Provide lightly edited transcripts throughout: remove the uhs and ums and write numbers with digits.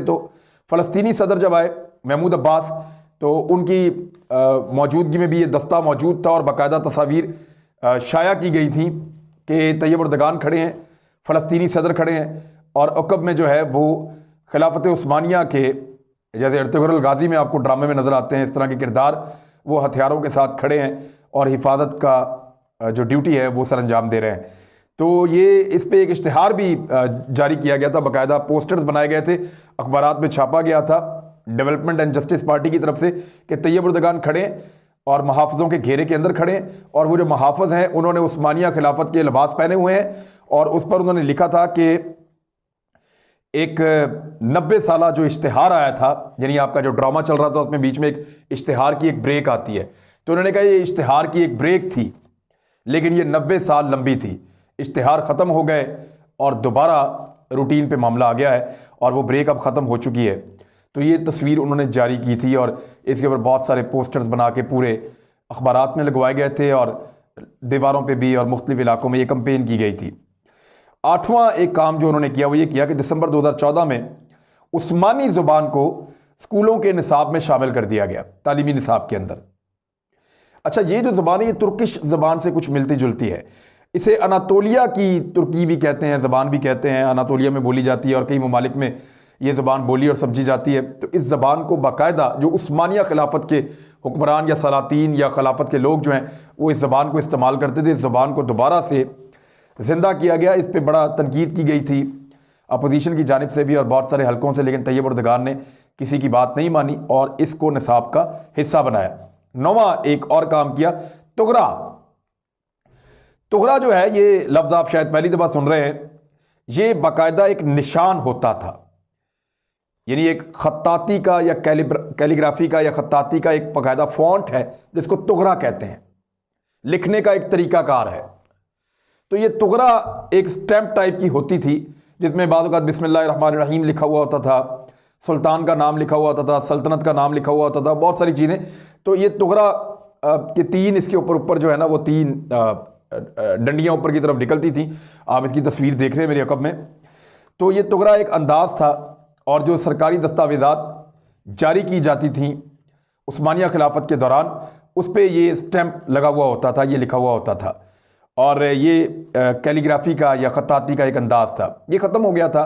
तो फ़लस्तीनी सदर जब आए महमूद अब्बास, तो उनकी मौजूदगी में भी ये दस्ता मौजूद था और बाकायदा तस्वीर शाया की गई थी कि तैयब उर्दगान खड़े हैं, फ़लस्तीनी सदर खड़े हैं और अकब में जो है वो खिलाफत उस्मानिया के, जैसे अर्तुगरुल गाज़ी में आपको ड्रामे में नज़र आते हैं इस तरह के किरदार, वो हथियारों के साथ खड़े हैं और हिफाजत का जो ड्यूटी है वो सर अंजाम दे रहे हैं। तो ये इस पे एक इश्तिहार भी जारी किया गया था, बाकायदा पोस्टर्स बनाए गए थे, अखबारात में छापा गया था डेवलपमेंट एंड जस्टिस पार्टी की तरफ से कि तैयब उर्दगान खड़े और महाफिजों के घेरे के अंदर खड़े, और वो जो महाफिज हैं उन्होंने उस्मानिया खिलाफत के लिबास पहने हुए हैं और उस पर उन्होंने लिखा था कि एक 90 साला जो इश्तिहार आया था, यानी आपका जो ड्रामा चल रहा था उसमें बीच में एक इश्तिहार की एक ब्रेक आती है, तो उन्होंने कहा ये इश्तिहार की एक ब्रेक थी लेकिन ये 90 साल लंबी थी, इश्तिहार ख़त्म हो गए और दोबारा रूटीन पे मामला आ गया है और वो ब्रेक अब ख़त्म हो चुकी है। तो ये तस्वीर उन्होंने जारी की थी और इसके ऊपर बहुत सारे पोस्टर्स बना के पूरे अखबारात में लगवाए गए थे और दीवारों पे भी और मुख्तलिफ इलाकों में ये कंपेन की गई थी। आठवां एक काम जो उन्होंने किया वो ये किया कि दिसंबर 2014 में उस्मानी ज़ुबान को स्कूलों के निसाब में शामिल कर दिया गया, तालीमी निसाब के अंदर। अच्छा, ये जो ज़ुबान है ये तुर्किश ज़बान से कुछ मिलती जुलती है, इसे अनातोलिया की तुर्की भी कहते हैं, ज़बान भी कहते हैं, अनातोलिया में बोली जाती है और कई ममालिक में ये ज़बान बोली और समझी जाती है। तो इस ज़बान को बाकायदा जो उस्मानिया खिलाफत के हुक्मरान या सलातीन या खिलाफत के लोग जो हैं वो इस ज़बान को इस्तेमाल करते थे। इस ज़बान को दोबारा से ज़िंदा किया गया, इस पर बड़ा तनकीद की गई थी अपोजिशन की जानिब से भी और बहुत सारे हलकों से, लेकिन तैयब उर्दगान ने किसी की बात नहीं मानी और इसको निसाब का हिस्सा बनाया। नौवां एक और काम किया, तुगरा। तुगरा जो है ये लफ्ज़ आप शायद पहली दफ़ा सुन रहे हैं, ये बाकायदा एक निशान होता था, यानी एक खत्ताती का या कैलीग्राफी का या खत्ताती का एक बाकायदा फॉन्ट है जिसको तुगरा कहते हैं, लिखने का एक तरीकाकार है। तो ये तुगरा एक स्टैम्प टाइप की होती थी जिसमें बाद वक़्त बिस्मिल्लाहिर्रहमानिर्रहीम लिखा हुआ होता था, सुल्तान का नाम लिखा हुआ होता था, सल्तनत का नाम लिखा हुआ होता था, बहुत सारी चीज़ें। तो ये तुगरा के तीन इसके ऊपर जो है ना वो तीन डंडियाँ ऊपर की तरफ निकलती थी, आप इसकी तस्वीर देख रहे हैं मेरे अकब में। तो ये तुगरा एक अंदाज़ था और जो सरकारी दस्तावेज़ात जारी की जाती थी उस्मानिया खिलाफत के दौरान उस पर ये स्टैम्प लगा हुआ होता था, ये लिखा हुआ होता था और ये कैलीग्राफी का या खत्ताती का एक अंदाज़ था। ये ख़त्म हो गया था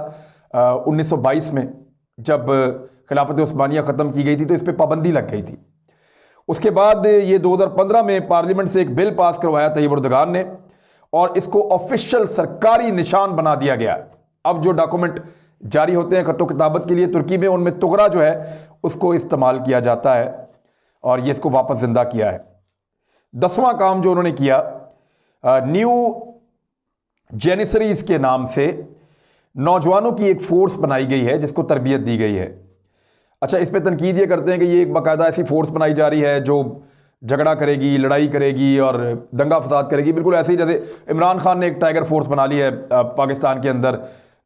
1922 में, जब खिलाफत उस्मानिया ख़त्म की गई थी तो इस पर पाबंदी लग गई थी। उसके बाद ये 2015 में पार्लियामेंट से एक बिल पास करवाया तैयब उर्दगान ने और इसको ऑफिशियल सरकारी निशान बना दिया गया। अब जो डॉक्यूमेंट जारी होते हैं खत्तो किताबत के लिए तुर्की में, उनमें तुगरा जो है उसको इस्तेमाल किया जाता है और ये इसको वापस जिंदा किया है। 10वां काम जो उन्होंने किया, न्यू जेनिसरीज के नाम से नौजवानों की एक फोर्स बनाई गई है जिसको तरबियत दी गई है। अच्छा, इस पे तनकीद ये करते हैं कि ये एक बाकायदा ऐसी फोर्स बनाई जा रही है जो झगड़ा करेगी, लड़ाई करेगी और दंगा फसाद करेगी, बिल्कुल ऐसे ही जैसे इमरान खान ने एक टाइगर फोर्स बना ली है पाकिस्तान के अंदर,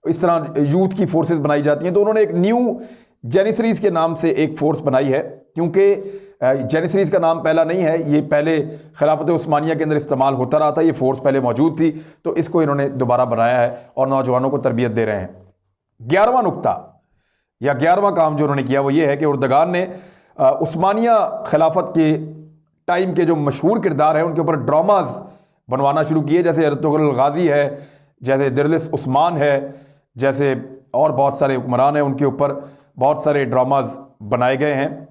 इस तरह यूथ की फोर्सेस बनाई जाती हैं। तो उन्होंने एक न्यू जेनिसरीज के नाम से एक फोर्स बनाई है, क्योंकि जेनिसरीज का नाम पहला नहीं है, ये पहले खिलाफत उस्मानिया के अंदर इस्तेमाल होता रहा था, ये फोर्स पहले मौजूद थी, तो इसको इन्होंने दोबारा बनाया है और नौजवानों को तरबियत दे रहे हैं। 11वां नुक्ता या 11वां काम जो उन्होंने किया वो ये है कि उर्दगान ने उस्मानिया खिलाफत के टाइम के जो मशहूर किरदार हैं उनके ऊपर ड्रामाज बनवाना शुरू किए, जैसे अर्तुगरुल गाज़ी है, जैसे दिरलिस उस्मान है, जैसे और बहुत सारे हुक्मरान हैं, उनके ऊपर बहुत सारे ड्रामाज बनाए गए हैं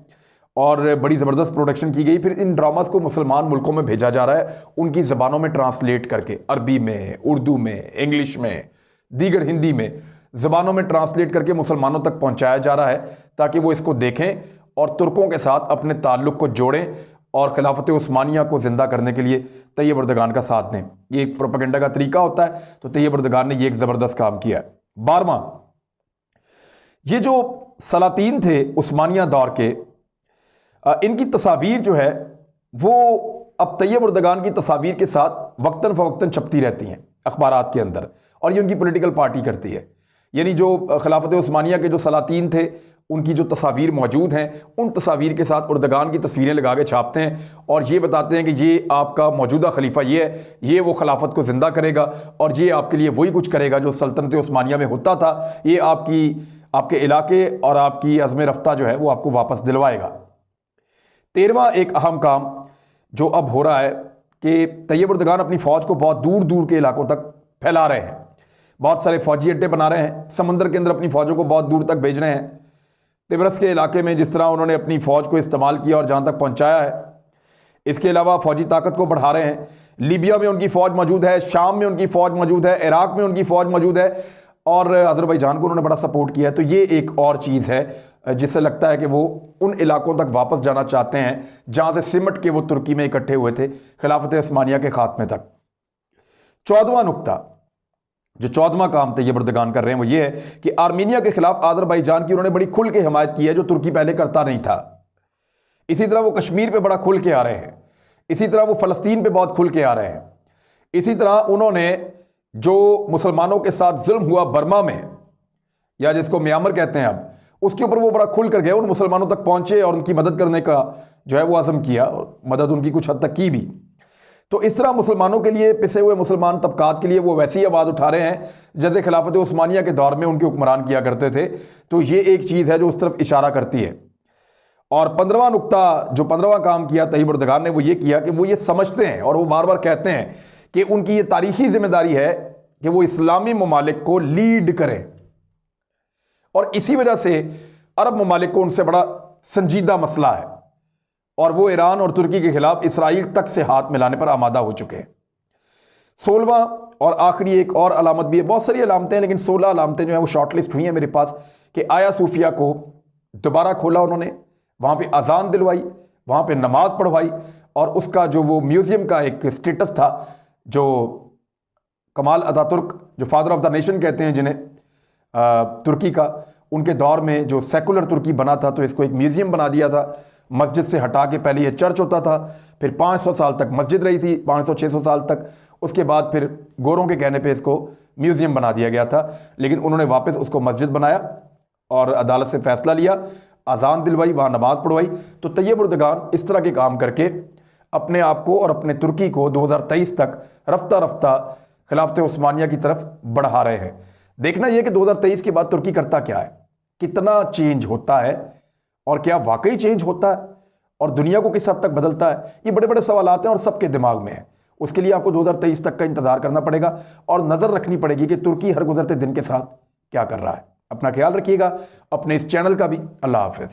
और बड़ी ज़बरदस्त प्रोडक्शन की गई। फिर इन ड्रामाज को मुसलमान मुल्कों में भेजा जा रहा है, उनकी ज़बानों में ट्रांसलेट करके, अरबी में, उर्दू में, इंग्लिश में, दीगर हिंदी में ज़बानों में ट्रांसलेट करके मुसलमानों तक पहुँचाया जा रहा है ताकि वो इसको देखें और तुर्कों के साथ अपने ताल्लुक़ को जोड़ें और खिलाफत उस्मानिया को ज़िंदा करने के लिए तैयब उर्दगान का साथ दें। ये एक प्रोपेगेंडा का तरीका होता है, तो तैयब उर्दगान ने ये एक ज़बरदस्त काम किया है। 12वां, ये जो सलातीन थे उस्मानिया दौर के, इनकी तस्वीर जो है वो अब तैयब उर्दगान की तस्वीर के साथ वक्तन फ़वक्तन छपती रहती हैं अखबारात के अंदर और ये उनकी पॉलिटिकल पार्टी करती है। यानी जो खिलाफत उस्मानिया के जो सलातीन थे उनकी जो तस्वीर मौजूद हैं उन तस्वीर के साथ उर्दगान की तस्वीरें लगा के छापते हैं और ये बताते हैं कि ये आपका मौजूदा खलीफा ये है, ये वो खिलाफत को ज़िंदा करेगा और ये आपके लिए वही कुछ करेगा जो सल्तनत उस्मानिया में होता था, ये आपकी आपके इलाके और आपकी अज़्म रफ्ता जो है वो आपको वापस दिलवाएगा। 13वां एक अहम काम जो अब हो रहा है कि तैयब उर्दगान अपनी फ़ौज को बहुत दूर दूर के इलाकों तक फैला रहे हैं, बहुत सारे फ़ौजी अड्डे बना रहे हैं, समुद्र के अंदर अपनी फ़ौजों को बहुत दूर तक भेज रहे हैं। तिब्रस के इलाके में जिस तरह उन्होंने अपनी फ़ौज को इस्तेमाल किया और जहाँ तक पहुँचाया है, इसके अलावा फ़ौजी ताकत को बढ़ा रहे हैं। लीबिया में उनकी फ़ौज मौजूद है, शाम में उनकी फ़ौज मौजूद है, इराक में उनकी फ़ौज मौजूद है और अज़रबैजान को उन्होंने बड़ा सपोर्ट किया है। तो ये एक और चीज़ है जिससे लगता है कि वो उन इलाकों तक वापस जाना चाहते हैं जहाँ से सिमट के वो तुर्की में इकट्ठे हुए थे खिलाफत उस्मानिया के खात्मे तक। 14वां नुक्ता, जो 14वां काम तैयब उर्दगान कर रहे हैं वो ये है कि आर्मीनिया के खिलाफ अज़रबैजान की उन्होंने बड़ी खुल के हिमायत की है, जो तुर्की पहले करता नहीं था। इसी तरह वो कश्मीर पे बड़ा खुल के आ रहे हैं, इसी तरह वो फ़लस्तीन पे बहुत खुल के आ रहे हैं। इसी तरह उन्होंने जो मुसलमानों के साथ जुल्म हुआ बर्मा में, या जिसको म्यांमार कहते हैं अब, उसके ऊपर वो बड़ा खुल कर गए, उन मुसलमानों तक पहुंचे और उनकी मदद करने का जो है वो आज़म किया और मदद उनकी कुछ हद तक की भी। तो इस तरह मुसलमानों के लिए, पिसे हुए मुसलमान तबकात के लिए वो वैसी आवाज़ उठा रहे हैं जैसे खिलाफत उस्मानिया के दौर में उनके हुक्मरान किया करते थे। तो ये एक चीज़ है जो उस तरफ इशारा करती है। और 15वां नुक्ता, जो 15वां काम किया तैयब उर्दगान ने, वो ये किया कि वो ये समझते हैं और वो बार बार कहते हैं कि उनकी ये तारीखी जिम्मेदारी है कि वो इस्लामी ममालिक को लीड करें, और इसी वजह से अरब ममालिक को उनसे बड़ा संजीदा मसला है और वो ईरान और तुर्की के खिलाफ इसराइल तक से हाथ मिलाने पर आमादा हो चुके हैं। 16वां और आखिरी एक और अलामत भी है, बहुत सारी अलामतें हैं लेकिन 16 अलामतें जो है वो शॉर्टलिस्ट हुई हैं मेरे पास, कि आया सूफिया को दोबारा खोला उन्होंने, वहाँ पे अजान दिलवाई, वहाँ पे नमाज पढ़वाई, और उसका जो वो म्यूज़ियम का एक स्टेटस था, जो कमाल अतातुर्क जो फादर ऑफ द नेशन कहते हैं जिन्हें तुर्की का, उनके दौर में जो सेकुलर तुर्की बना था, तो इसको एक म्यूज़ियम बना दिया था। मस्जिद से हटा के पहले ये चर्च होता था, फिर 500 साल तक मस्जिद रही थी, 500-600 साल तक। उसके बाद फिर गोरों के कहने पे इसको म्यूज़ियम बना दिया गया था, लेकिन उन्होंने वापस उसको मस्जिद बनाया और अदालत से फ़ैसला लिया, अजान दिलवाई, वहाँ नमाज पढ़वाई। तो तैयब उर्दगान इस तरह के काम करके अपने आप को और अपने तुर्की को 2023 तक रफ्ता रफ्ता खिलाफत उस्मानिया की तरफ बढ़ा रहे हैं। देखना यह कि 2023 के बाद तुर्की करता क्या है, कितना चेंज होता है और क्या वाकई चेंज होता है और दुनिया को किस हद तक बदलता है। ये बड़े बड़े सवालात हैं और सबके दिमाग में है। उसके लिए आपको 2023 तक का इंतजार करना पड़ेगा और नज़र रखनी पड़ेगी कि तुर्की हर गुजरते दिन के साथ क्या कर रहा है। अपना ख्याल रखिएगा, अपने इस चैनल का भी। अल्लाह हाफ़िज़।